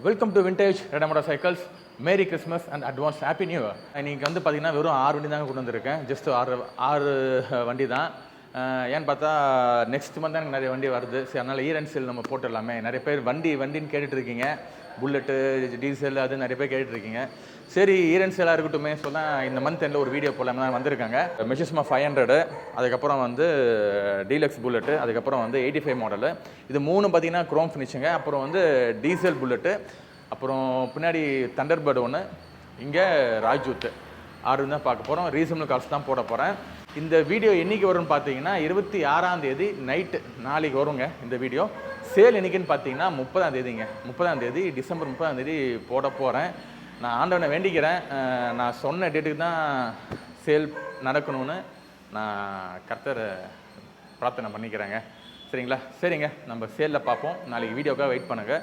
Welcome to vintage red motorcycles. Merry Christmas and advance happy new year. இன்றைக்கி வந்து பார்த்திங்கன்னா வெறும் 6 வண்டி தாங்க கொண்டு வந்திருக்கேன். ஜஸ்ட் ஆறு வண்டி தான். ஏன்னு பார்த்தா நெக்ஸ்ட் மந்த் தான் எனக்கு நிறைய வண்டி வருது. சரி, அதனால் ஈரன் சேல் நம்ம போட்டுடலாமே. நிறைய பேர் வண்டின்னு கேட்டுட்டு இருக்கீங்க. புல்லட்டு, டீசல் அது நிறைய பேர் கேட்டுட்ருக்கீங்க. சரி, ஈரன் சேலாக இருக்கட்டுமே சொன்னால் இந்த மந்த் எண்டில் ஒரு வீடியோ போடலாம் தான் வந்திருக்காங்க. மெஷிஸ்மா 500, அதுக்கப்புறம் வந்து டீலக்ஸ் புல்லட்டு, அதுக்கப்புறம் வந்து 85 மாடலு. இது 3 பார்த்திங்கன்னா க்ரோம் ஃபினிஷுங்க. அப்புறம் வந்து டீசல் புல்லட்டு, அப்புறம் பின்னாடி தண்டர்பர்டு ஒன்று, இங்கே ராஜூத்து 6 தான் பார்க்க போகிறோம். ரீசனபிள் காஸ்ட் தான் போட போகிறேன். இந்த வீடியோ என்றைக்கு வரும்னு பார்த்தீங்கன்னா 26ஆம் தேதி நைட்டு, நாளைக்கு வருங்க இந்த வீடியோ. சேல் என்றைக்குன்னு பார்த்தீங்கன்னா 30ஆம் தேதிங்க. 30ஆம் தேதி, டிசம்பர் 30ஆம் தேதி போட போகிறேன். நான் ஆண்டவனை வேண்டிக்கிறேன், நான் சொன்ன டேட்டுக்கு தான் சேல் நடக்கணும்னு நான் கர்த்தரை பிரார்த்தனை பண்ணிக்கிறேங்க. சரிங்களா? சரிங்க, நம்ம சேலில் பார்ப்போம். நாளைக்கு வீடியோக்காக வெயிட் பண்ணுங்கள்.